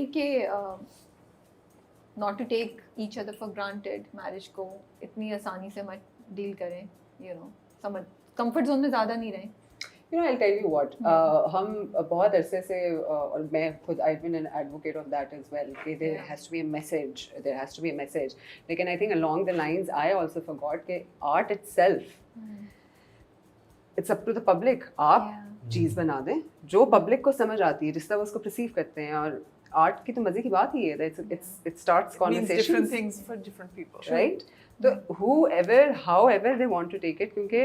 कि not to take each other for granted, marriage को इतनी आसानी से मत डील करें, समझ कंफर्ट जोन में ज़्यादा नहीं रहें। I'll tell you what, हम बहुत अरसे से और मैं खुद I've been an advocate of that as well कि there has to be a message, लेकिन I think along the lines I also forgot कि art itself, it's up to the public. आप चीज़ बना दें जो पब्लिक को समझ आती है, जिस तरह वो उसको perceive करते हैं, और आर्ट की तो मजे की बात ही है, it starts conversations, different things for different people, right? तो however they want to take it, क्योंकि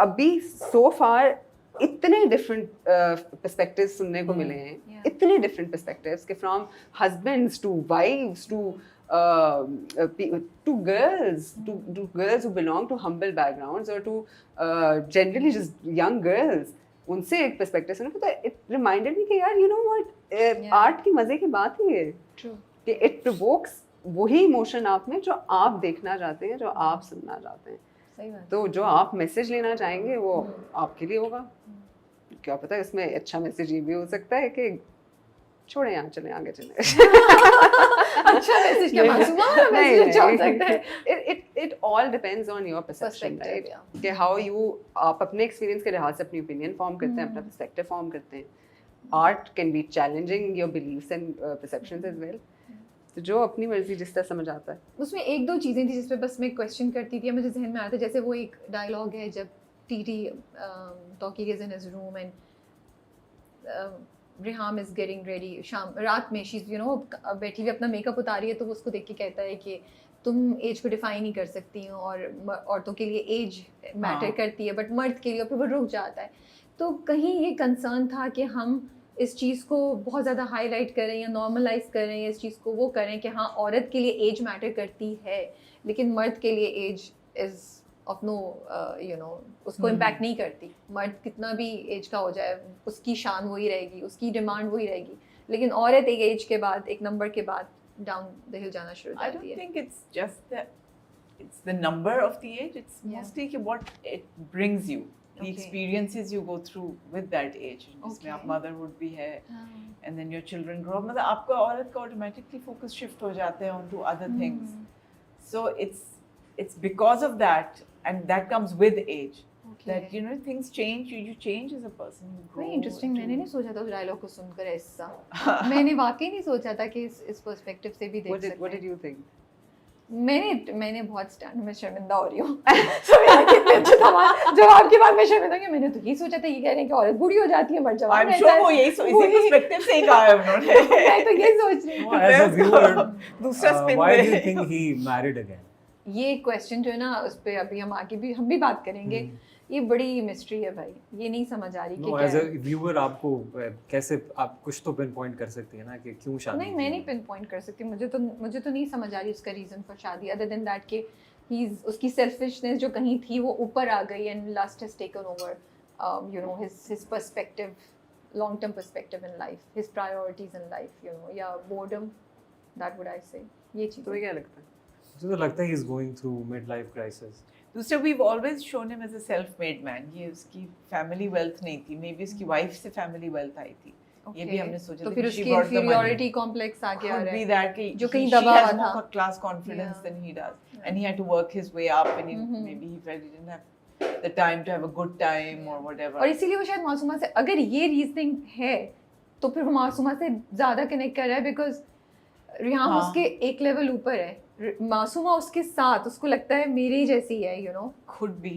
अभी so far इतने different perspectives सुनने को मिले हैं, इतने different perspectives कि from husbands to wives to girls, to girls who belong to humble backgrounds, or to generally just young girls, उनसे एक perspective सुना, तो it reminded me कि यार you know what, art की मजे की बात ही है कि it provokes वही emotion आप में जो आप देखना चाहते हैं, जो आप सुनना चाहते हैं। तो जो आप मैसेज लेना चाहेंगे वो आपके लिए होगा, क्या पता है इसमें अच्छा मैसेज ये भी हो सकता है कि छोड़े यहाँ चले आगे चले अच्छा मैसेज क्या मासूमा वाला मैसेज अच्छा हो सकता है। it all depends on your perception, right? कि how you आप अपने experience के लिहाज से अपनी opinion form करते हैं, अपना perspective form करते हैं। Art can be challenging your beliefs and perceptions as well. तो जो अपनी मर्जी जिस तरह समझ आता है। उसमें एक दो चीज़ें थी जिस पे बस मैं क्वेश्चन करती थी, मुझे जहन में आता है, जैसे वो एक डायलॉग है जब TT Tauqeer is in his room and Riham is getting ready, शाम रात में शी बैठी हुई अपना मेकअप उतारी है, तो वो उसको देख के कहता है कि तुम एज को डिफाइन नहीं कर सकती हो, और औरतों के लिए एज मैटर करती है बट मर्द के लिए, और फिर वो रुक जाता है। तो कहीं ये कंसर्न था कि हम इस चीज़ को बहुत ज़्यादा हाईलाइट करें या नॉर्मलाइज करें, या इस चीज़ को वो करें कि हाँ औरत के लिए एज मैटर करती है लेकिन मर्द के लिए एज इज़ ऑफ नो उसको इम्पैक्ट नहीं करती। मर्द कितना भी एज का हो जाए उसकी शान वही रहेगी, उसकी डिमांड वही रहेगी, लेकिन औरत एक एज के बाद, एक नंबर के बाद डाउन द हिल जाना शुरू हो जाती है। I don't think it's just it's the number of the age, it's mostly what it brings you, the experiences you go through with that age, जिसमें आप motherhood भी है, and then your children grow up, मतलब आपका औरत का automatically focus shift हो जाते हैं onto other things, so it's because of that, and that comes with age, that things change, you change as a person, you grow. Very interesting, मैंने नहीं सोचा था उस डायलॉग को सुनकर ऐसा मैंने वाकई नहीं सोचा था कि इस पर्सपेक्टिव से भी देख सकते हैं। What did you think? मैंने बहुत स्टैंड में शर्मिंदा हो रही हूँ जवाब के बाद मैं शर्मिंदा हूँ। मैंने तो यही सोचा था, ये कह रहे हैं कि औरत बूढ़ी हो जाती है, मर्द जवान रहता है। I'm sure वो यही इसी पर्सपेक्टिव से ही कहा है उन्होंने। मैं तो यही सोच रही हूँ। As a viewer, दूसरा spin why do you think he married again? ये क्वेश्चन जो है ना, उस पे अभी हम आगे भी बात करेंगे। ये बड़ी मिस्ट्री है भाई, ये नहीं समझ आ रही कि एज अ व्यूअर आपको कैसे, आप कुछ तो पिन पॉइंट कर सकती है ना कि क्यों शादी। नहीं, मैं नहीं पिन पॉइंट कर सकती, मुझे तो नहीं समझ आ रही उसका रीज़न फॉर शादी, अदर देन दैट कि उसकी सेल्फिशनेस जो कहीं थी वो ऊपर आ गई, and lust has taken over his perspective, long term perspective in life, his priorities in life, या boredom, that would I say। ये चीज़ तो क्या लगता है? मुझे तो लगता है he is going through midlife crisis। दूसरा, we've always shown him as a self-made man, ये उसकी फैमिली वेल्थ नहीं थी, मे बी उसकी वाइफ से फैमिली वेल्थ आई थी, ये भी हमने सोचा तो था फिर कि उसकी she brought the money, inferiority complex आ गया could be है that कि जो कहीं she दबा has हुआ था। more class confidence than he does, and he had to work his way up, and maybe he felt he didn't have the time to have a good time or whatever, और इसीलिए वो शायद मासूमा से, अगर ये reasoning है तो फिर वो मासूमा से ज़्यादा कनेक्ट कर रहा है, बिकॉज रिहाम उसके एक लेवल ऊपर है, मासूमा उसके साथ, उसको लगता है मेरी जैसी है, could be,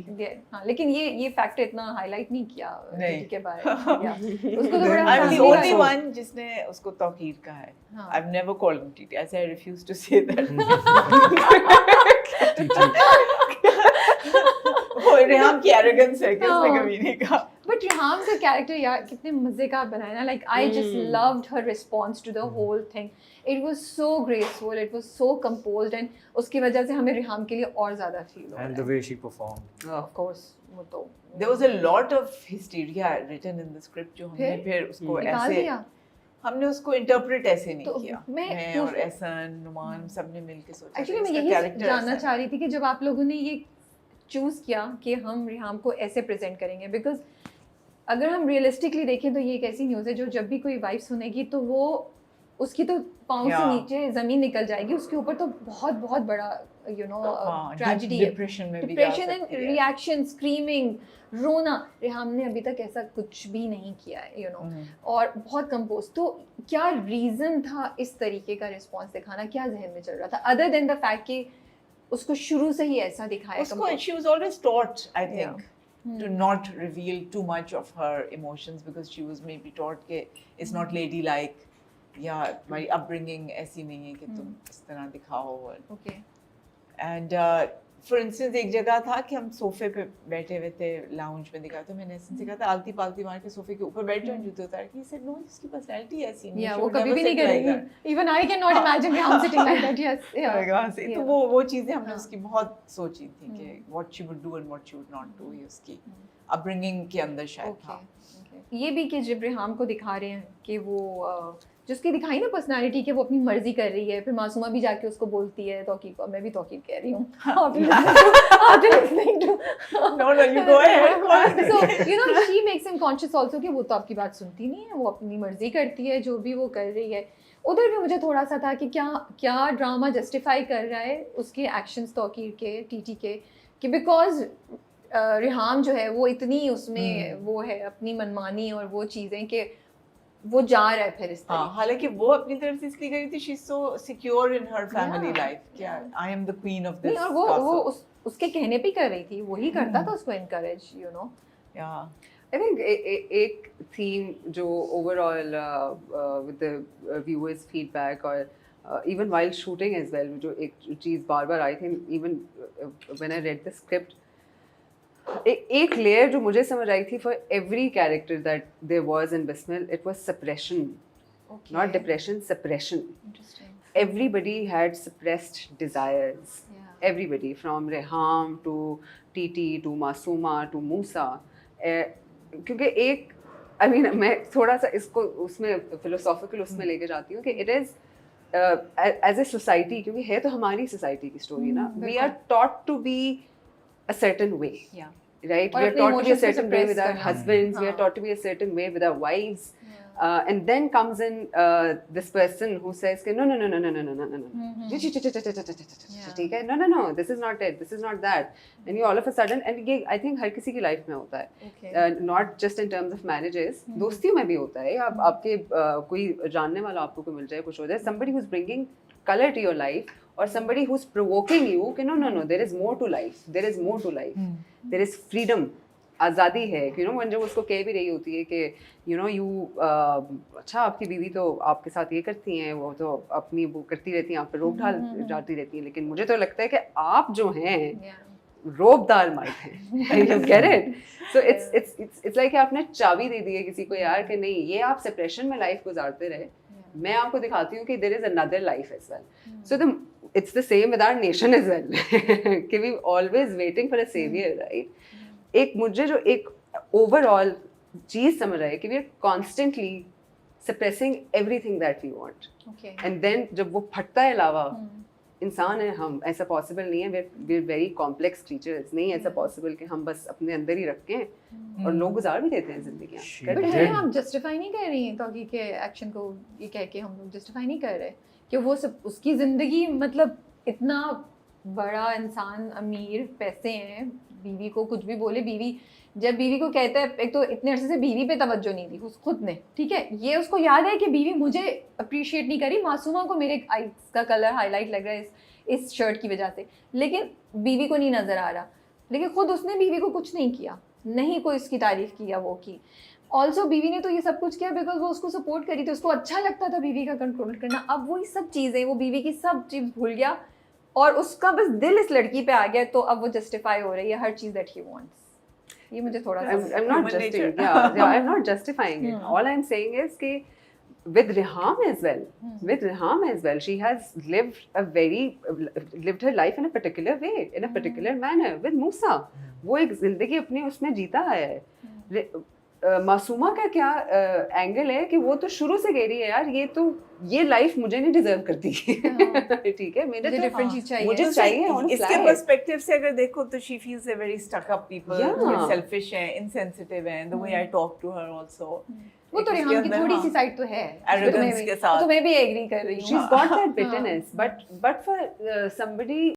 हाँ, लेकिन ये फैक्टर इतना हाईलाइट नहीं किया नहीं के बारे में। उसको तो बड़ा I'm the family only वाला- one जिसने उसको तौकीर कहा है। हाँ। I've never called him TT. I say I refuse to say that. वो रिहाम की arrogance है कि उसने कभी नहीं कहा। बट रिहाम का कैरेक्टर यार कितने मजे का बनाया ना, like I just loved her response to the whole thing, it was so graceful, it was so composed, and उसकी वजह से हमें रिहाम के लिए और ज्यादा फील हो रहा है। And the way she performed। Of course वो तो There was a lot of hysteria written in the script जो हमने फिर उसको निकाल ऐसे दिया। हमने उसको इंटरप्रेट ऐसे नहीं तो किया, मैं और एहसान, नुमान सबने मिलके सोचा एक्चुअली मैं इसका यही character जानना ऐसा है। चाह रही थी कि जब आप लोगों ने ये चूज किया कि हम रिहाम को ऐसे प्रेजेंट करेंगे, बिकॉज अगर हम रियलिस्टिकली देखें तो ये एक ऐसी न्यूज़ है जो जब भी कोई वाइफ सुनेगी तो वो उसकी तो पाँव से Yeah. नीचे जमीन निकल जाएगी, उसके ऊपर तो बहुत बहुत बड़ा ट्रेजेडी है, डिप्रेशन में भी जा डिप्रेशन एंड सकती है। रिएक्शन, स्क्रीमिंग, रोना। रेहाम ने अभी तक ऐसा कुछ भी नहीं किया है, और बहुत कंपोज। तो क्या रीजन था इस तरीके का रिस्पॉन्स दिखाना, क्या जहन में चल रहा था अदर देन द फैक्ट कि उसको शुरू से ही ऐसा दिखाया? उसको she was always taught, I think, to not reveal too much of her emotions because she was maybe taught कि it's not ladylike, या तुम्हारी upbringing ऐसी नहीं है कि तुम इस तरह दिखाओ। ओके। एंड फॉर इंस्टेंस एक जगह था कि हम सोफे पे बैठे हुए थे, लाउंज में दिखा, तो मैंने ऐसे कहा था आलती पालती मार के सोफे के ऊपर बैठ जाओ, जूते उतार के। He said no, इसकी पर्सनालिटी ऐसी नहीं है, वो कभी भी नहीं करेगी। Even I can not imagine Reham sitting like that. Yes, तो वो चीजें हमने उसकी बहुत सोची थी कि what she would do and what she would not do, ये उसकी अपब्रिंगिंग के अंदर शायद था। ये भी कि जब रेहाम को दिखा रहे हैं कि वो जिसकी दिखाई ना पर्सनालिटी कि वो अपनी मर्जी कर रही है, फिर मासूमा भी जाके उसको बोलती है तौकीब को, मैं भी तौकीब कह रही हूँ No, you go ahead. So she makes him conscious also कि वो तो आपकी बात सुनती नहीं है, वो अपनी मर्जी करती है जो भी वो कर रही है। उधर भी मुझे थोड़ा सा था कि क्या ड्रामा जस्टिफाई कर रहा है उसके एक्शंस तौकीर के, टीटी के, कि बिकॉज रेहाम जो है वो इतनी उसमें वो है अपनी मनमानी और वो चीज़ें कि वो जा रहा है फिर इस तरह। हालांकि वो अपनी तरफ से इसलिए गई थी, she is so secure in her family life, क्या I am the queen of this. और वो उसके कहने पे कर रही थी, वही करता था उसको एनकरेज, या I think एक theme जो overall with the viewers feedback और even while shooting as well, जो एक चीज़ बार-बार आई थी, even when I read the script, एक layer जो मुझे समझ आई थी for every character that there was in Bismil, it was suppression, not depression, suppression. Interesting. Everybody had suppressed desires. Everybody from Reham to Titi to Masooma to Musa. क्योंकि एक I mean मैं थोड़ा सा इसको उसमें philosophical उसमें लेके जाती हूँ कि it is as a society, क्योंकि है तो हमारी society की story ना, we are taught to be a certain way, right? We are taught to be a certain way with our husbands, we are taught to be a certain way with our wives, and then comes in this person who says no, ठीक है, no, this is not it, this is not that, and you all of a sudden, and ये I think हर किसी की life में होता है, not just in terms of marriages, दोस्तियों में भी होता है, आपके कोई जानने वाला आपको कोई मिल जाए, कुछ हो जाए, somebody who's bringing color to your life, or somebody who's provoking you कि no, there is more to life, there is more to life, there is freedom, आज़ादी है, जब उसको कह भी रही होती है कि अच्छा आपकी बीवी तो आपके साथ ये करती हैं, वो तो अपनी वो करती रहती हैं, आप पे रोब डाल जाती रहती हैं, लेकिन मुझे तो लगता है कि आप जो हैं रोबदार मर्द हैं, you get it? So it's like आपने चाबी दे दी है किसी को यार कि नहीं, ये आप सेपरेशन में लाइफ गुजारते रहे, मैं आपको दिखाती हूँ कि there is another life as well. So it's the same with our nation as well. कि we always waiting for a savior, right? एक मुझे जो एक overall चीज़ समझ रहा है कि we are constantly suppressing everything that we want. And then जब वो फटता है लावा, इंसान है हम, ऐसा पॉसिबल नहीं है, we're very complex creatures, नहीं ऐसा पॉसिबल कि हम बस अपने अंदर ही रखें, और लोग गुजार भी देते हैं जिंदगियाँ। बट है हम जस्टिफाई नहीं कर रही हैं तौकीर के एक्शन को, ये कह के हम लोग जस्टिफाई नहीं कर रहे कि वो सब उसकी ज़िंदगी, मतलब इतना बड़ा इंसान, अमीर, पैसे हैं, बीवी को कुछ भी बोले, बीवी जब बीवी को कहता है, एक तो इतने अरसे से बीवी पे तवज्जो नहीं दी उस खुद ने, ठीक है, ये उसको याद है कि बीवी मुझे अप्रिशिएट नहीं करी, मासूमा को मेरे आईज का कलर हाईलाइट लग रहा है इस शर्ट की वजह से, लेकिन बीवी को नहीं नज़र आ रहा, लेकिन खुद उसने बीवी को कुछ नहीं किया, नहीं कोई उसकी तारीफ़ की या वो की। ऑल्सो बीवी ने तो ये सब कुछ किया बिकॉज वो उसको सपोर्ट करी थी, उसको अच्छा लगता था बीवी का कंट्रोल करना। अब वही सब चीज़ें, वो बीवी की सब चीज़ भूल गया और उसका बस दिल इस लड़की पे आ गया, तो अब वो जस्टिफाई हो रही है हर चीज़ दैट ही वांट्स। ये मुझे थोड़ा I'm not justifying it. All I'm saying is कि with Reham as well, she has lived her life in a particular way, in a particular manner. With Musa, वो एक जिंदगी अपनी उसमें जीता है। मासूमा का क्या एंगल है कि वो तो शुरू से कह रही है यार ये लाइफ मुझे नहीं डिजर्व करती, ठीक है, मुझे डिफरेंट चीज चाहिए, मुझे चाहिए। इसके पर्सपेक्टिव से अगर देखो तो she feels a very stuck up people, selfish हैं, insensitive हैं, the way I talk to her also, वो तो उसके रेहान की अंदर, थोड़ी हाँ, सी साइड तो है arrogance के साथ। तो मैं भी एग्री कर रही हूँ she's got that bitterness, but for somebody